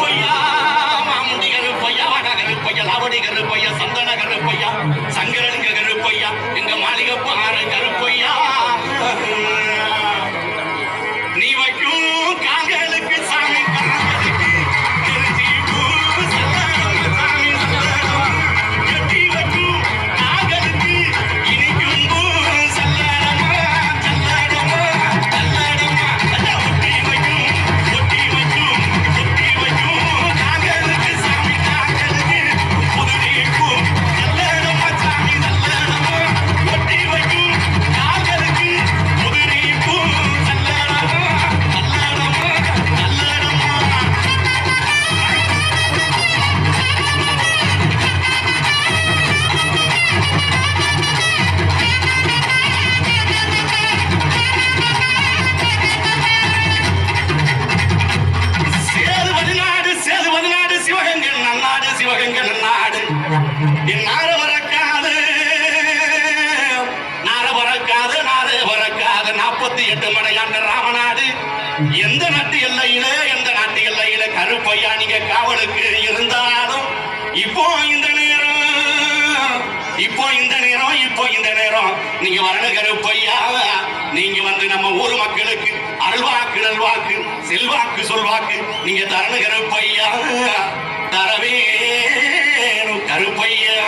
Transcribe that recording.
கருப்பையா, மாமுண்டி கருப்பையா, கருப்பையா, லாவடி கருப்பையா, சந்தன கருப்பையா, சங்கரலிங்க கருப்பையா, எங்க மாளிகை பாரு கருப்பையா. நீ வைக்கும் காங்களுக்கு சாமி காங்களுக்கு திருச்சி பூ சல்லடமா சாமி சல்லடமா கட்டி வைக்கும் காங்களுக்கு இனிக்கும் பூ சல்லடமா சல்லடமா சல்லடமா ஒட்டி வைக்கும் காங்களுக்கு சாமி காங்களுக்கு புதுநீ பூ சல்லடமா சாமி சல்லடமா ஒட்டி வைக்கும் காங்களுக்கு புதுநீ பூ சல்லடமா சல்லடமா சல்லடமா. சேதுபதி நாடு சிவகங்கை நன்னாடு சிவகங்கை நன்னாடு என் நாடு வரக்காது நாடு வரக்காது 48 மடையாண்ட ராமநாடு. எந்த நாட்டு எல்லையில கருப்பையா நீங்க காவலுக்கு இருந்தாலும் இப்போ இந்த நேரம் நீங்க வரணும் கருப்பையா. நீங்க வந்து நம்ம ஊர் மக்களுக்கு அருள்வாக்கு நல்வாக்கு செல்வாக்கு சொல்வாக்கு நீங்க தரணும் கருப்பையா. தரவே கருப்பையா.